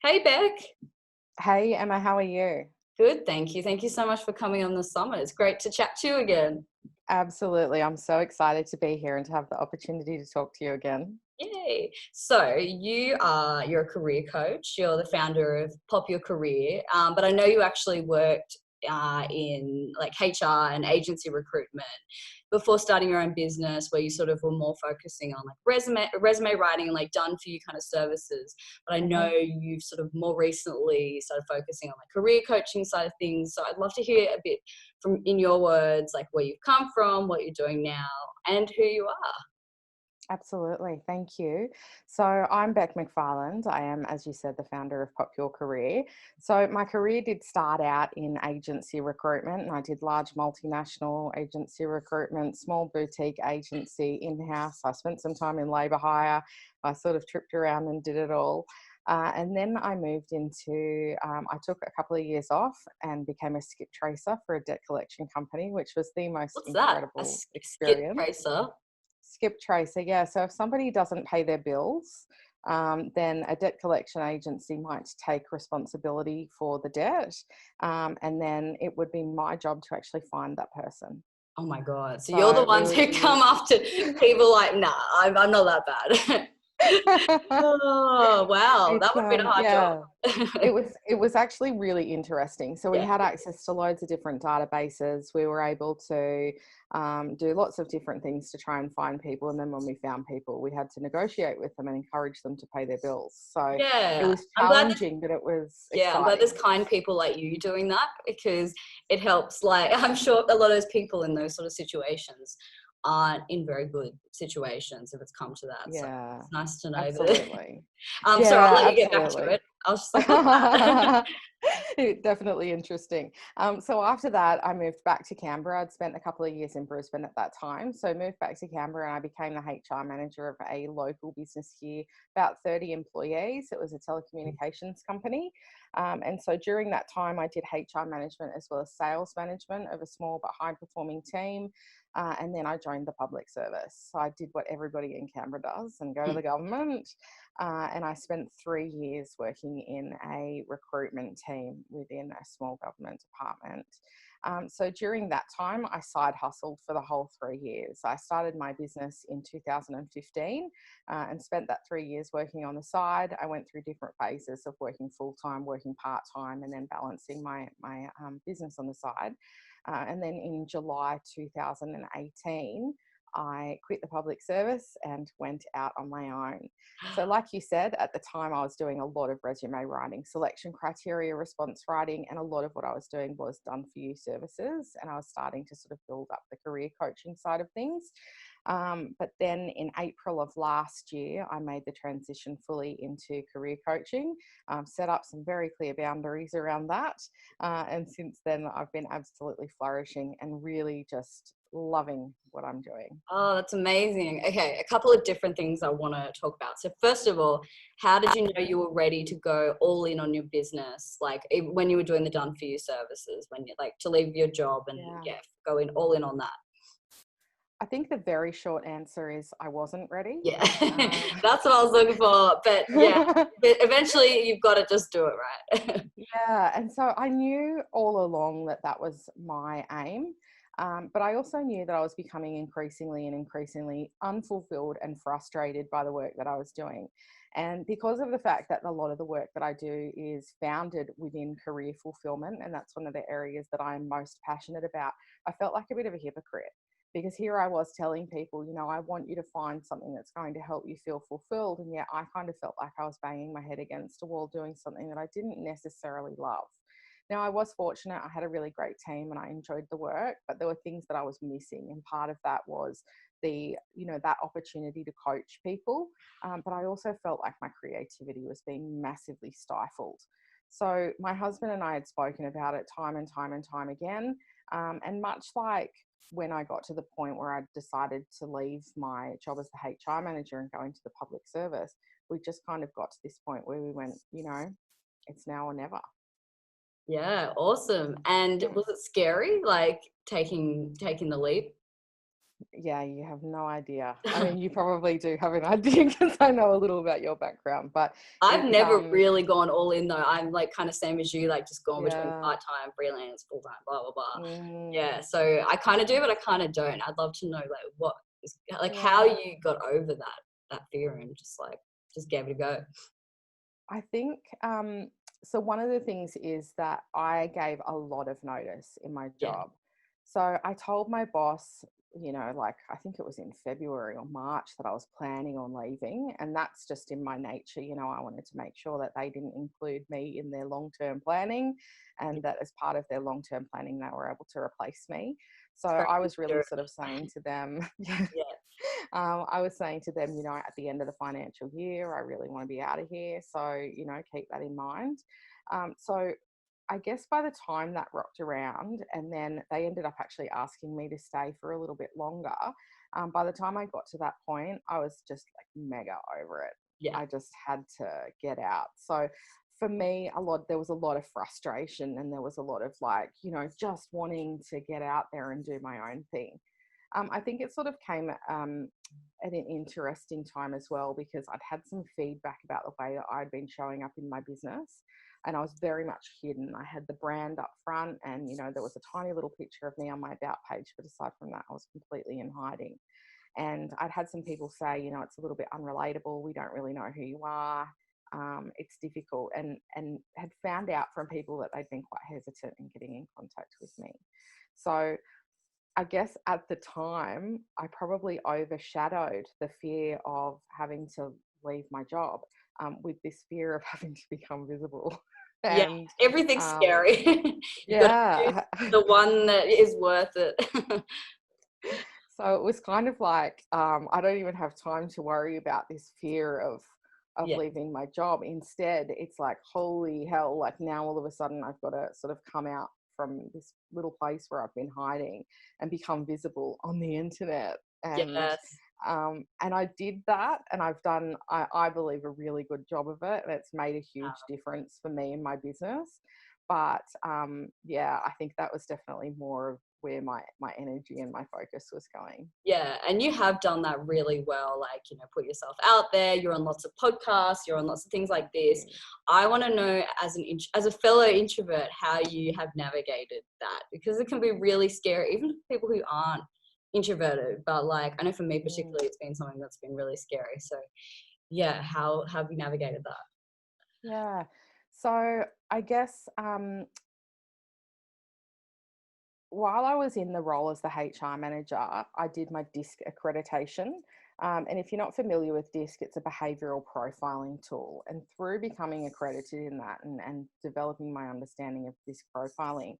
Hey Beck. Hey Emma, how are you? Good, thank you. Thank you so much for coming on the summit. It's great to chat to you again. Absolutely. I'm so excited to be here and to have the opportunity to talk to you again. Yay. So you're a career coach. You're the founder of Pop Your Career. But I know you actually worked in like HR and agency recruitment before starting your own business, where you sort of were more focusing on like resume writing and like done for you kind of services. But I know hmm you've sort of more recently started focusing on like career coaching side of things. So I'd love to hear a bit from, in your words, like where you've come from, what you're doing now, and who you are. Absolutely. Thank you. So I'm Bec McFarland. I am, as you said, the founder of Pop Your Career. So my career did start out in agency recruitment, and I did large multinational agency recruitment, small boutique agency in-house. I spent some time in labour hire. I sort of tripped around and did it all. And then I moved into, I took a couple of years off and became a skip tracer for a debt collection company, which was the most What's that? A incredible skip experience. tracer? Skip tracer, yeah. So if somebody doesn't pay their bills, then a debt collection agency might take responsibility for the debt, and then it would be my job to actually find that person. Oh my God. So you're the So we ones would who do. come after people like, nah, I'm not that bad. Oh, wow. That It's would have been a hard yeah. job. It was actually really interesting. So we Yeah. had access to loads of different databases. We were able to do lots of different things to try and find people. And then when we found people, we had to negotiate with them and encourage them to pay their bills. So it Yeah. was challenging, but it was I'm glad there's exciting. kind people like you doing that, because it helps. Like, I'm sure a lot of those people in those sort of situations aren't in very good situations if it's come to that. So Yeah, it's nice to know that. absolutely. Sorry, I'll Yeah, let you get back to absolutely. it. I was just like, what's that? Definitely interesting. So after that, I moved back to Canberra. I'd spent a couple of years in Brisbane at that time. So I moved back to Canberra and I became the HR manager of a local business here, about 30 employees. It was a telecommunications company. And so during that time, I did HR management as well as sales management of a small but high performing team. And then I joined the public service. So I did what everybody in Canberra does and go to the government. And I spent 3 years working in a recruitment team within a small government department. So during that time, I side hustled for the whole 3 years. I started my business in 2015 and spent that 3 years working on the side. I went through different phases of working full time, working part time, and then balancing my business on the side. And then in July 2018, I quit the public service and went out on my own. So, like you said, at the time I was doing a lot of resume writing, selection criteria, response writing, and a lot of what I was doing was done for you services. And I was starting to sort of build up the career coaching side of things. But then in April of last year, I made the transition fully into career coaching, set up some very clear boundaries around that. And since then, I've been absolutely flourishing and really just loving what I'm doing. Oh, that's amazing. Okay, a couple of different things I want to talk about. So first of all, how did you know you were ready to go all in on your business? Like when you were doing the done for you services, when you like to leave your job and Yeah. go in all in on that. I think the very short answer is I wasn't ready. Yeah, Uh, that's what I was looking for. But yeah, but eventually you've got to just do it, right? yeah, and so I knew all along that that was my aim, but I also knew that I was becoming increasingly and increasingly unfulfilled and frustrated by the work that I was doing. And because of the fact that a lot of the work that I do is founded within career fulfillment, and that's one of the areas that I'm most passionate about, I felt like a bit of a hypocrite because here I was telling people, I want you to find something that's going to help you feel fulfilled. And yet I kind of felt like I was banging my head against a wall doing something that I didn't necessarily love. Now, I was fortunate. I had a really great team and I enjoyed the work, but there were things that I was missing. And part of that was that opportunity to coach people. But I also felt like my creativity was being massively stifled. So my husband and I had spoken about it time and time and time again. And much like when I got to the point where I decided to leave my job as the HR manager and go into the public service, we just kind of got to this point where we went, it's now or never. Yeah, awesome. And Yeah. was it scary, like taking the leap? Yeah, you have no idea. I mean, you probably do have an idea because I know a little about your background, but I've it's never really gone all in though. I'm like kind of same as you, like just going between yeah. part-time, freelance, full-time, blah, blah, blah. Mm, Yeah. So I kind of do, but I kind of don't. I'd love to know like what is like how yeah. you got over that fear and just gave it a go. I think so one of the things is that I gave a lot of notice in my Yeah. job. So I told my boss, like I think it was in February or March that I was planning on leaving. And that's just in my nature. I wanted to make sure that they didn't include me in their long-term planning and that as part of their long-term planning, they were able to replace me. So It's very I was really considerate. sort of saying to them, Yeah. I was saying to them, at the end of the financial year, I really want to be out of here. So, keep that in mind. So I guess by the time that rocked around, and then they ended up actually asking me to stay for a little bit longer. By the time I got to that point, I was just like mega over it. Yeah. I just had to get out. So for me, there was a lot of frustration and there was a lot of like, just wanting to get out there and do my own thing. I think it sort of came at an interesting time as well because I'd had some feedback about the way that I'd been showing up in my business, and I was very much hidden. I had the brand up front, and there was a tiny little picture of me on my about page, but aside from that, I was completely in hiding. And I'd had some people say, it's a little bit unrelatable. We don't really know who you are. It's difficult, and had found out from people that they'd been quite hesitant in getting in contact with me. So I guess at the time, I probably overshadowed the fear of having to leave my job with this fear of having to become visible. Yeah. And Everything's um, scary. You got to choose yeah, the one that is worth it. so it was kind of like I don't even have time to worry about this fear of Yeah. leaving my job. Instead, it's like, holy hell, like now all of a sudden I've got to sort of come out from this little place where I've been hiding and become visible on the internet. Yes. And I did that, and I've done, I believe, a really good job of it, and it's made a huge difference for me and my business. But yeah, I think that was definitely more of where my energy and my focus was going. Yeah, and you have done that really well. Like, put yourself out there. You're on lots of podcasts. You're on lots of things like this. I want to know, as a fellow introvert, how you have navigated that, because it can be really scary, even for people who aren't introverted. But like, I know for me Mm, particularly, it's been something that's been really scary. So, yeah, how have you navigated that? yeah. So I guess while I was in the role as the HR manager, I did my DISC accreditation. And if you're not familiar with DISC, it's a behavioral profiling tool. And through becoming accredited in that and developing my understanding of DISC profiling,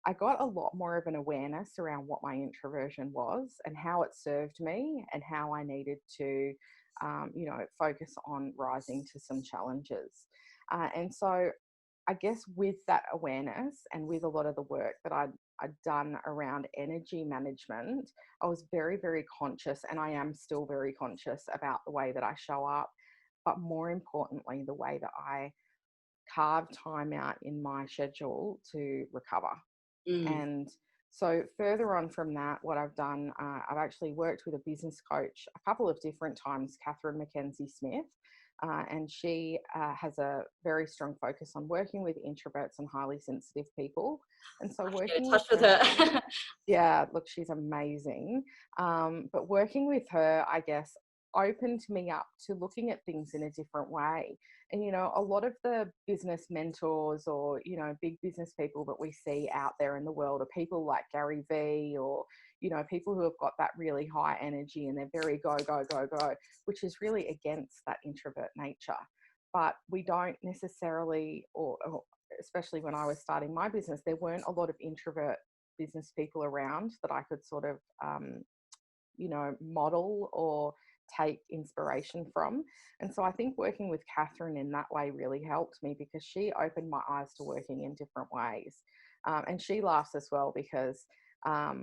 I got a lot more of an awareness around what my introversion was and how it served me and how I needed to, focus on rising to some challenges. And so I guess with that awareness and with a lot of the work that I'd done around energy management, I was very, very conscious, and I am still very conscious about the way that I show up, but more importantly, the way that I carve time out in my schedule to recover. Mm. And so further on from that, what I've done, I've actually worked with a business coach a couple of different times, Catherine Mackenzie Smith, and she has a very strong focus on working with introverts and highly sensitive people. And so I have to get in working with touch with her, her. yeah, look, she's amazing. But working with her, I guess, opened me up to looking at things in a different way. And, a lot of the business mentors or, big business people that we see out there in the world are people like Gary Vee or, people who have got that really high energy and they're very go, go, go, go, which is really against that introvert nature. But we don't necessarily, or especially when I was starting my business, there weren't a lot of introvert business people around that I could sort of, model or take inspiration from. And so I think working with Catherine in that way really helped me because she opened my eyes to working in different ways. And she laughs as well because, I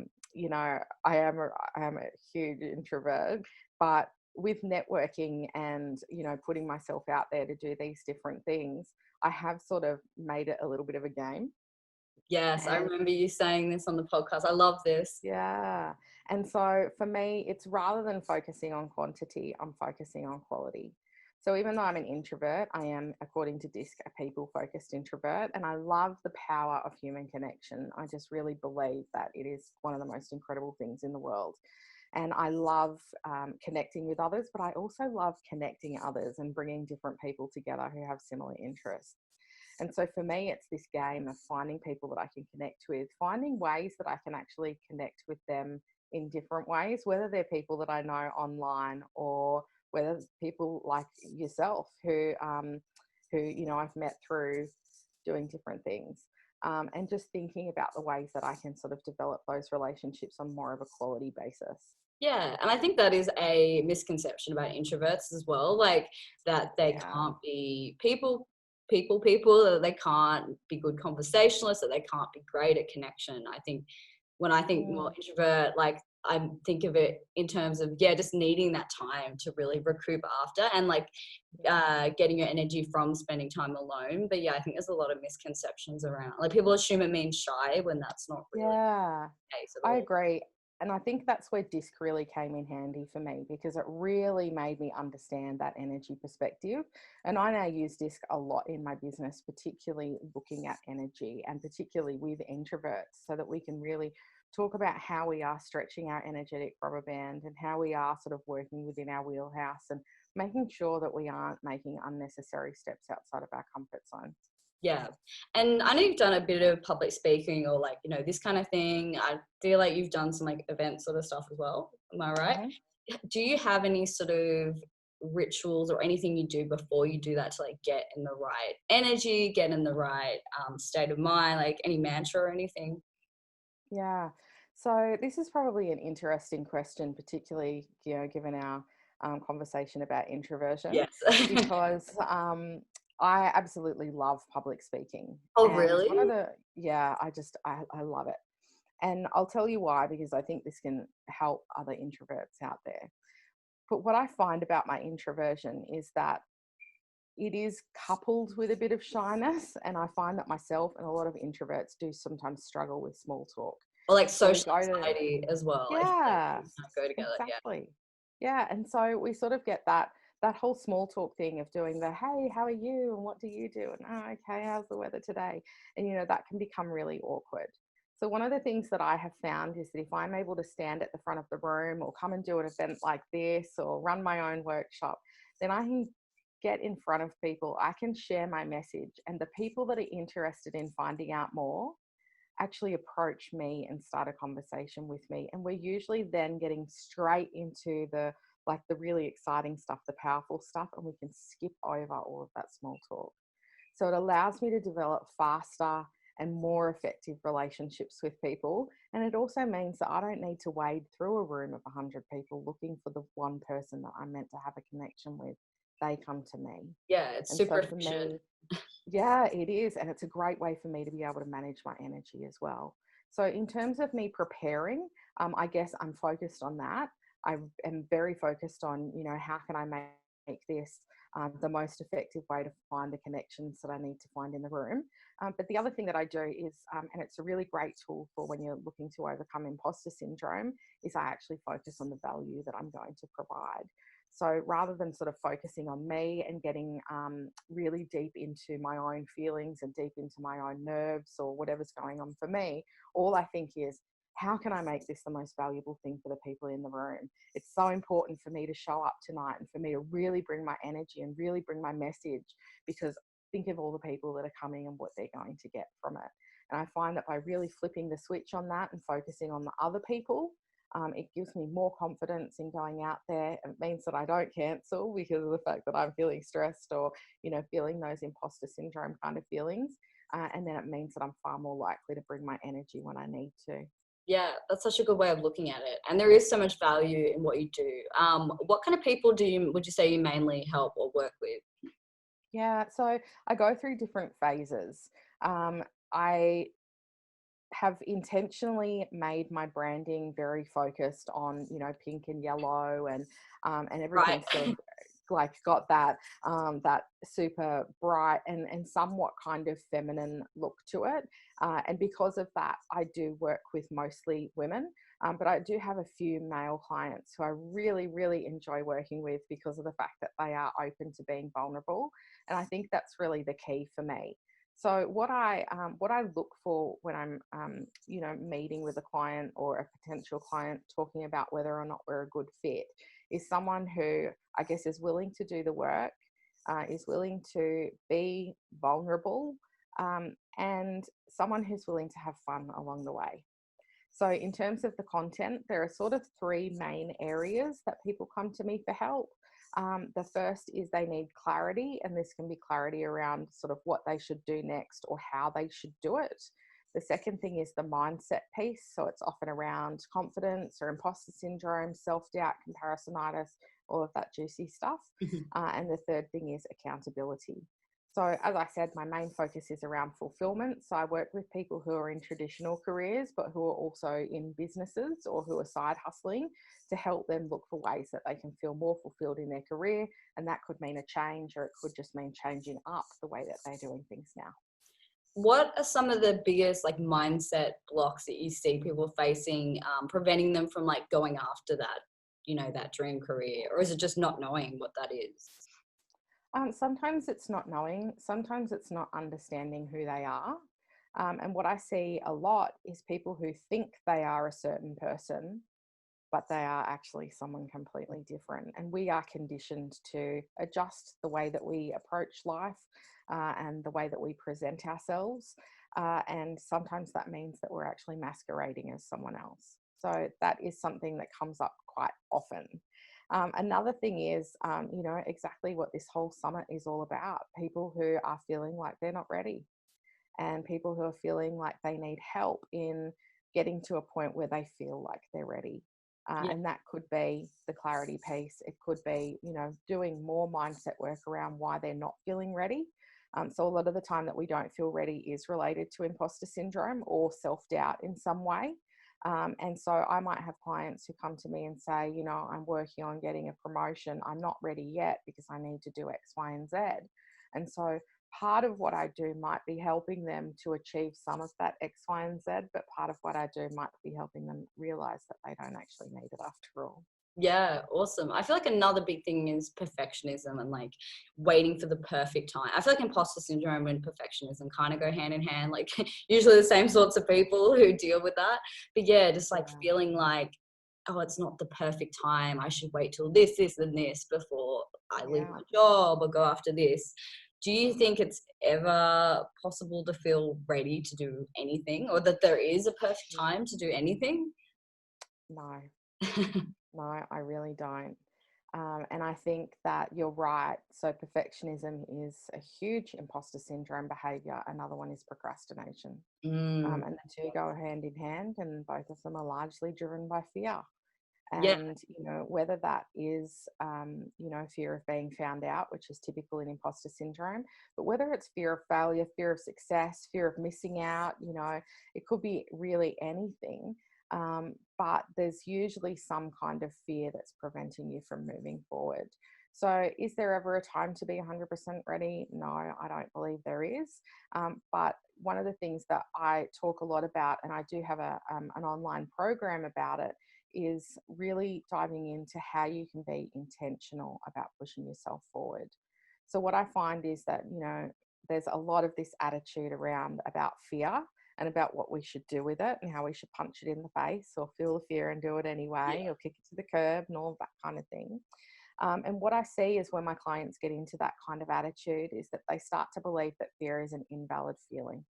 am a huge introvert, but with networking and, putting myself out there to do these different things, I have sort of made it a little bit of a game. Yes, I And remember you saying this on the podcast. I love this. yeah. And so for me, it's rather than focusing on quantity, I'm focusing on quality. So even though I'm an introvert, I am, according to DISC, a people focused introvert. And I love the power of human connection. I just really believe that it is one of the most incredible things in the world. And I love connecting with others, but I also love connecting others and bringing different people together who have similar interests. And so for me, it's this game of finding people that I can connect with, finding ways that I can actually connect with them in different ways, whether they're people that I know online or whether it's people like yourself who I've met through doing different things. And just thinking about the ways that I can sort of develop those relationships on more of a quality basis. Yeah, and I think that is a misconception about introverts as well, like that they Yeah. can't be people, that they can't be good conversationalists, that they can't be great at connection. I think when I think more Mm. introvert, like I think of it in terms of, yeah, just needing that time to really recoup after, and like getting your energy from spending time alone. But yeah, I think there's a lot of misconceptions around, like people assume it means shy when that's not really Yeah, the case at I all. agree. And I think that's where DISC really came in handy for me because it really made me understand that energy perspective. And I now use DISC a lot in my business, particularly looking at energy and particularly with introverts, so that we can really talk about how we are stretching our energetic rubber band and how we are sort of working within our wheelhouse and making sure that we aren't making unnecessary steps outside of our comfort zone. Yeah. And I know you've done a bit of public speaking or like, this kind of thing. I feel like you've done some like event sort of stuff as well. Am I right? Mhm. Do you have any sort of rituals or anything you do before you do that to like get in the right energy, get in the right state of mind, like any mantra or anything? Yeah. So this is probably an interesting question, particularly, given our conversation about introversion, Yes. because I absolutely love public speaking. Oh, And one of really? I love it. And I'll tell you why, because I think this can help other introverts out there. But what I find about my introversion is that it is coupled with a bit of shyness. And I find that myself and a lot of introverts do sometimes struggle with small talk. Or like So we social go to anxiety as well. I feel like Yeah, those kind of go together. Yeah. exactly. Yeah, and so we sort of get that whole small talk thing of doing the, hey, how are you and what do you do, and oh, okay, how's the weather today, and that can become really awkward. So one of the things that I have found is that if I'm able to stand at the front of the room or come and do an event like this or run my own workshop, then I can get in front of people, I can share my message, and the people that are interested in finding out more actually approach me and start a conversation with me, and we're usually then getting straight into the really exciting stuff, the powerful stuff, and we can skip over all of that small talk. So it allows me to develop faster and more effective relationships with people, and it also means that I don't need to wade through a room of 100 people looking for the one person that I'm meant to have a connection with. They come to me. Yeah, it's And super so for efficient. me, yeah, it is. And it's a great way for me to be able to manage my energy as well. So, in terms of me preparing, I guess I'm focused on that. I am very focused on, how can I make this the most effective way to find the connections that I need to find in the room. But the other thing that I do is, and it's a really great tool for when you're looking to overcome imposter syndrome, is I actually focus on the value that I'm going to provide. So rather than sort of focusing on me and getting really deep into my own feelings and deep into my own nerves or whatever's going on for me, all I think is, how can I make this the most valuable thing for the people in the room? It's so important for me to show up tonight and for me to really bring my energy and really bring my message, because think of all the people that are coming and what they're going to get from it. And I find that by really flipping the switch on that and focusing on the other people, it gives me more confidence in going out there. It means that I don't cancel because of the fact that I'm feeling stressed or, feeling those imposter syndrome kind of feelings. And then it means that I'm far more likely to bring my energy when I need to. Yeah, that's such a good way of looking at it. And there is so much value in what you do. What kind of people would you say you mainly help or work with? Yeah, so I go through different phases. I have intentionally made my branding very focused on, pink and yellow and Right. everything sort of like got that that super bright and somewhat kind of feminine look to it. And because of that, I do work with mostly women. But I do have a few male clients who I really, really enjoy working with because of the fact that they are open to being vulnerable. And I think that's really the key for me. So what I look for when I'm meeting with a client or a potential client, talking about whether or not we're a good fit, is someone who I guess is willing to do the work, is willing to be vulnerable, and someone who's willing to have fun along the way. So in terms of the content, there are sort of three main areas that people come to me for help. The first is they need clarity, and this can be clarity around sort of what they should do next or how they should do it. The second thing is the mindset piece. So it's often around confidence or imposter syndrome, self-doubt, comparisonitis, all of that juicy stuff. And the third thing is accountability. So as I said, my main focus is around fulfillment. So I work with people who are in traditional careers, but who are also in businesses or who are side hustling, to help them look for ways that they can feel more fulfilled in their career. And that could mean a change, or it could just mean changing up the way that they're doing things now. What are some of the biggest like mindset blocks that you see people facing, preventing them from like going after that, that dream career? Or is it just not knowing what that is? Sometimes it's not knowing, sometimes it's not understanding who they are. And what I see a lot is people who think they are a certain person, but they are actually someone completely different. And we are conditioned to adjust the way that we approach life, and the way that we present ourselves. And sometimes that means that we're actually masquerading as someone else. So that is something that comes up quite often. Another thing is, exactly what this whole summit is all about: people who are feeling like they're not ready, and people who are feeling like they need help in getting to a point where they feel like they're ready. Yeah. And that could be the clarity piece. It could be, doing more mindset work around why they're not feeling ready. So a lot of the time that we don't feel ready is related to imposter syndrome or self-doubt in some way. And so I might have clients who come to me and say, I'm working on getting a promotion. I'm not ready yet because I need to do X, Y, and Z. And so part of what I do might be helping them to achieve some of that X, Y, and Z, but part of what I do might be helping them realize that they don't actually need it after all. Yeah, awesome. I feel like another big thing is perfectionism and like waiting for the perfect time. I feel like imposter syndrome and perfectionism kind of go hand in hand, like usually the same sorts of people who deal with that. But yeah, just like feeling like, oh, it's not the perfect time. I should wait till this, and this before I leave my job or go after this. Do you think it's ever possible to feel ready to do anything, or that there is a perfect time to do anything? No. No, I really don't. And I think that you're right. So perfectionism is a huge imposter syndrome behavior. Another one is procrastination. And the two go hand in hand, and both of them are largely driven by fear. Yeah. And, whether that is, fear of being found out, which is typical in imposter syndrome, but whether it's fear of failure, fear of success, fear of missing out, it could be really anything. But there's usually some kind of fear that's preventing you from moving forward. So is there ever a time to be 100% ready? No, I don't believe there is. But one of the things that I talk a lot about, and I do have an online program about it, is really diving into how you can be intentional about pushing yourself forward. So what I find is that, there's a lot of this attitude around about fear and about what we should do with it and how we should punch it in the face or feel the fear and do it anyway, or kick it to the curb and all that kind of thing. And what I see is when my clients get into that kind of attitude is that they start to believe that fear is an invalid feeling,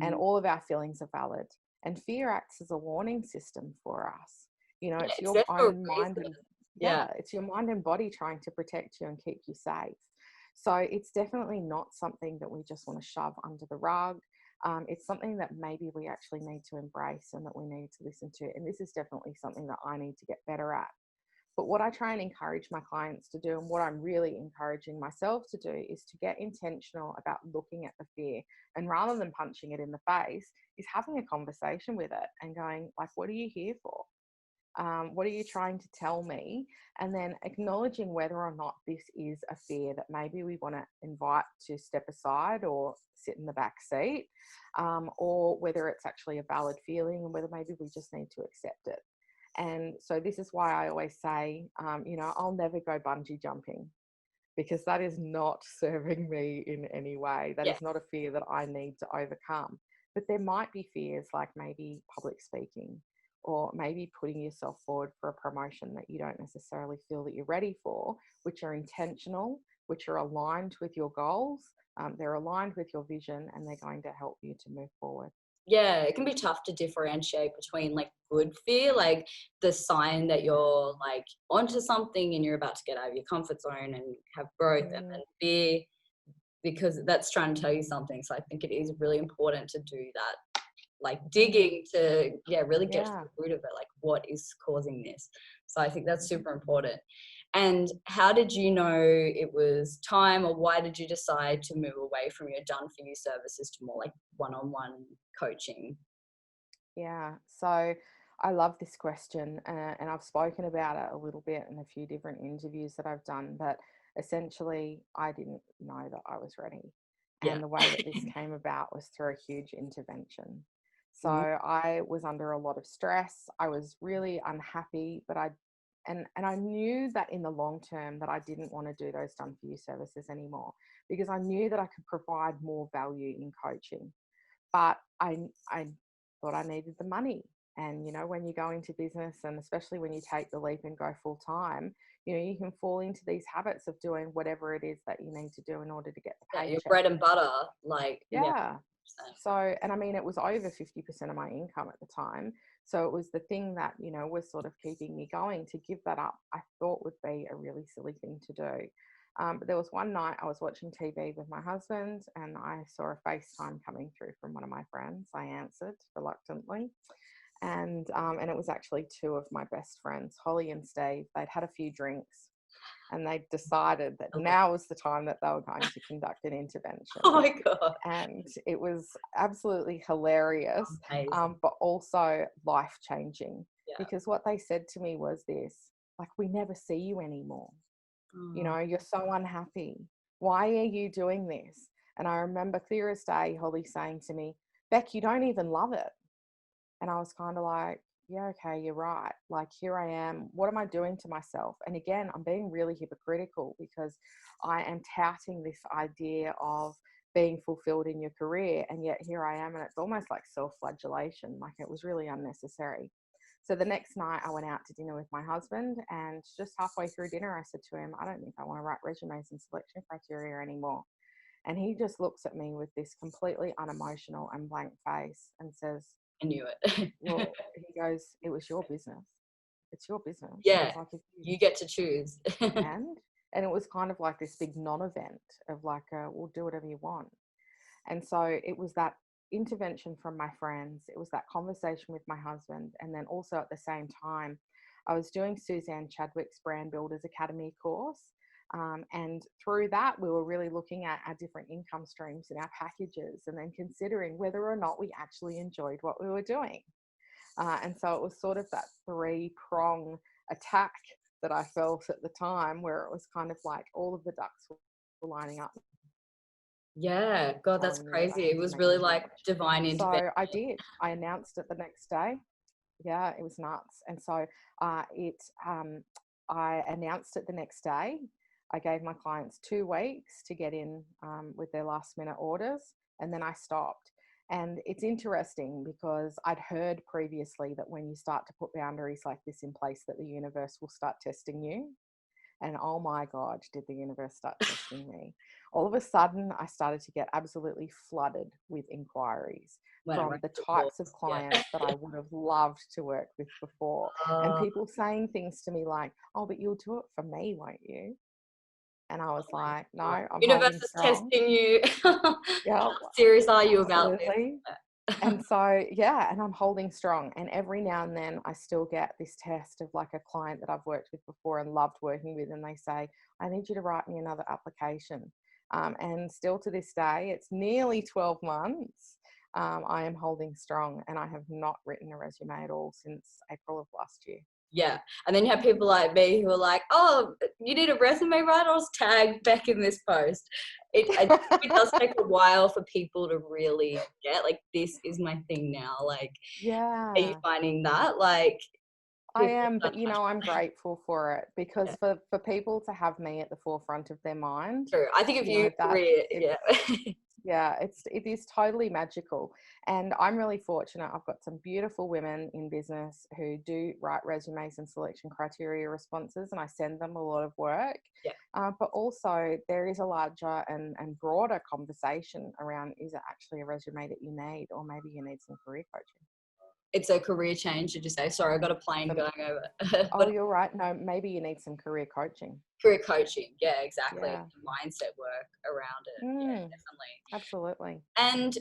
and all of our feelings are valid. And fear acts as a warning system for us. It's It's your there for a own mind reason. and it's your mind and body trying to protect you and keep you safe. So it's definitely not something that we just want to shove under the rug. It's something that maybe we actually need to embrace and that we need to listen to. And this is definitely something that I need to get better at. But what I try and encourage my clients to do, and what I'm really encouraging myself to do, is to get intentional about looking at the fear. And rather than punching it in the face, is having a conversation with it and going, like, what are you here for? What are you trying to tell me? And then acknowledging whether or not this is a fear that maybe we want to invite to step aside or sit in the back seat, or whether it's actually a valid feeling and whether maybe we just need to accept it. And so this is why I always say, I'll never go bungee jumping, because that is not serving me in any way. That Yeah. is not a fear that I need to overcome. But there might be fears like maybe public speaking, or maybe putting yourself forward for a promotion that you don't necessarily feel that you're ready for, which are intentional, which are aligned with your goals, they're aligned with your vision, and they're going to help you to move forward. Yeah, it can be tough to differentiate between like good fear, like the sign that you're like onto something and you're about to get out of your comfort zone and have growth, and then fear because that's trying to tell you something. So I think it is really important to do that, like digging to really get to Yeah. the root of it, like what is causing this. So I think that's super important. And how did you know it was time, or why did you decide to move away from your done for you services to more like one-on-one coaching? Yeah, so I love this question, and I've spoken about it a little bit in a few different interviews that I've done, but essentially, I didn't know that I was ready. Yeah. And the way that this came about was through a huge intervention. So Mhm. I was under a lot of stress. I was really unhappy, but I knew that in the long term that I didn't want to do those done for you services anymore, because I knew that I could provide more value in coaching. But I thought I needed the money. And, when you go into business, and especially when you take the leap and go full time, you can fall into these habits of doing whatever it is that you need to do in order to get the Yeah, your paycheck. bread and butter, like, yeah, Yeah. 100%. So, and I mean, it was over 50% of my income at the time. So it was the thing that, was sort of keeping me going. To give that up, I thought would be a really silly thing to do. But there was one night I was watching TV with my husband, and I saw a FaceTime coming through from one of my friends. I answered reluctantly. And it was actually two of my best friends, Holly and Steve. They'd had a few drinks, and they decided that Okay. now was the time that they were going to conduct an Oh intervention. my God. And it was absolutely hilarious, Amazing. but also life-changing, Yeah. because what they said to me was this, like, we never see you anymore. Oh, You're so unhappy. Why are you doing this? And I remember clear as day, Holly saying to me, Bec, you don't even love it. And I was kind of like, yeah, okay, you're right. Like, here I am. What am I doing to myself? And again, I'm being really hypocritical, because I am touting this idea of being fulfilled in your career. And yet here I am. And it's almost like self-flagellation. Like, it was really unnecessary. So the next night I went out to dinner with my husband, and just halfway through dinner, I said to him, I don't think I want to write resumes and selection criteria anymore. And he just looks at me with this completely unemotional and blank face and says, I knew it. well, he goes, it was your business. It's your business. Yeah, He's like, if you you get to choose. and it was kind of like this big non-event of like, we'll do whatever you want. And so it was that intervention from my friends. It was that conversation with my husband. And then also at the same time, I was doing Suzanne Chadwick's Brand Builders Academy course. And through that, we were really looking at our different income streams and our packages, and then considering whether or not we actually enjoyed what we were doing. And so it was sort of that three-prong attack that I felt at the time, where it was kind of like all of the ducks were lining up, Yeah, God, that's telling me that I I had it to was make a really like change. divine intervention. So I did. I announced it the next day. Yeah, it was nuts. And so uh, it, I announced it the next day. I gave my clients 2 weeks to get in with their last minute orders, and then I stopped. And it's interesting, because I'd heard previously that when you start to put boundaries like this in place, that the universe will start testing you. And oh my God, did the universe start testing me. All of a sudden, I started to get absolutely flooded with inquiries Went from around the the types of course. Yeah. clients that I would have loved to work with before. And Oh, people saying things to me like, oh, but you'll do it for me, won't you? And I was my like, no, God. I'm Universe holding is strong. testing you. How Yeah, serious are you about absolutely. this? And so, yeah, and I'm holding strong. And every now and then I still get this test of like a client that I've worked with before and loved working with. And they say, I need you to write me another application. And still to this day, it's nearly 12 months. I am holding strong, and I have not written a resume at all since April of last year. Yeah. And then you have people like me who are like, oh, you need a resume, right? I'll just tag Bec in this post. It does take a while for people to really get, like, this is my thing now. Like, are you Yeah. finding that? Like, I people am, are but I'm grateful for it, because yeah, for people to have me at the forefront of their mind, true. I think if you that career, it's yeah. yeah, it is totally magical. And I'm really fortunate. I've got some beautiful women in business who do write resumes and selection criteria responses, and I send them a lot of work. Yeah. But also, there is a larger and broader conversation around, is it actually a resume that you need, or maybe you need some career coaching? It's a career change, did you say? Sorry, I got a plane Some, going over. oh, But you're right. No, maybe you need some career coaching. career coaching, yeah, exactly. Yeah. Mindset work around it. Yeah, Mm, definitely. absolutely. And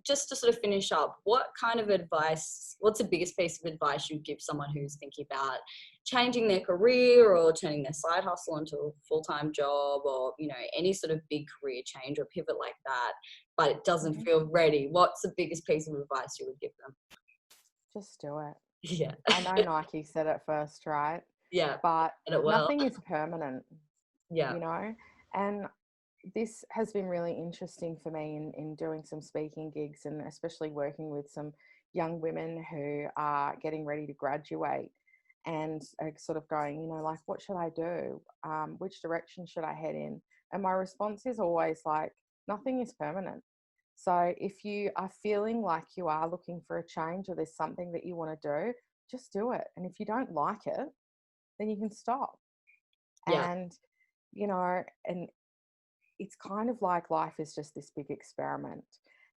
just to sort of finish up, what kind of advice, what's the biggest piece of advice you'd give someone who's thinking about changing their career or turning their side hustle into a full-time job, or, any sort of big career change or pivot like that, but it doesn't Mhm. feel ready? What's the biggest piece of advice you would give them? Just do it. Yeah. I know Nike said it first, right? Yeah. But Said it well. nothing is permanent, Yeah. you know? And this has been really interesting for me in doing some speaking gigs, and especially working with some young women who are getting ready to graduate and are sort of going, like, what should I do? Which direction should I head in? And my response is always like, nothing is permanent. So if you are feeling like you are looking for a change, or there's something that you want to do, just do it. And if you don't like it, then you can stop. Yeah. And, and it's kind of like life is just this big experiment.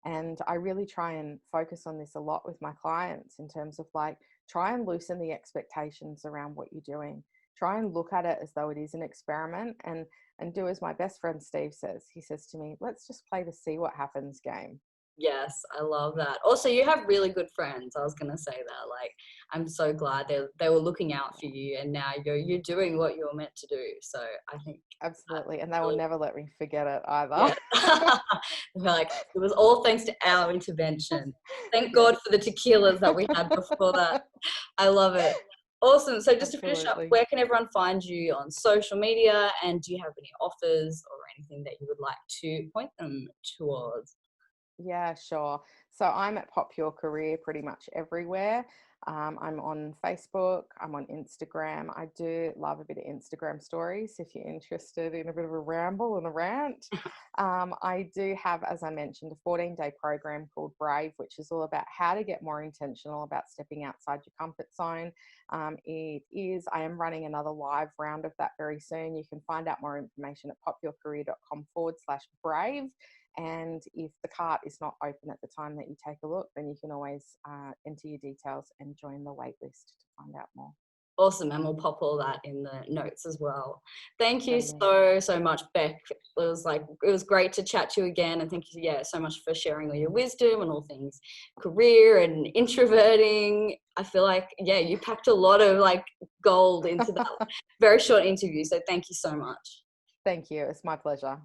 And I really try and focus on this a lot with my clients, in terms of like, try and loosen the expectations around what you're doing. Try and look at it as though it is an experiment, and do as my best friend Steve says. He says to me, let's just play the see what happens game. Yes, I love that. Also, you have really good friends. I was gonna say that. Like, I'm so glad they were looking out for you, and now you're doing what you're meant to do. So I think that's Absolutely. And they will really, never let me forget it either. yeah. Like, it was all thanks to our intervention. Thank God Yes. for the tequilas that we had before that. I love it. Awesome. So just to finish up, Absolutely. where can everyone find you on social media? And do you have any offers or anything that you would like to point them towards? Yeah, sure. So I'm at Pop Your Career pretty much everywhere. I'm on Facebook, I'm on Instagram. I do love a bit of Instagram stories if you're interested in a bit of a ramble and a rant. I do have, as I mentioned, a 14-day program called Brave, which is all about how to get more intentional about stepping outside your comfort zone. I am running another live round of that very soon. You can find out more information at popyourcareer.com/brave. And if the cart is not open at the time that you take a look, then you can always enter your details and join the wait list to find out more. Awesome, and we'll pop all that in the notes as well. Thank you Brilliant. so much, Bec. It was great to chat to you again, and thank you, yeah, so much for sharing all your wisdom and all things career and introverting. I feel like, yeah, you packed a lot of like gold into that very short interview. So thank you so much. Thank you. It's my pleasure.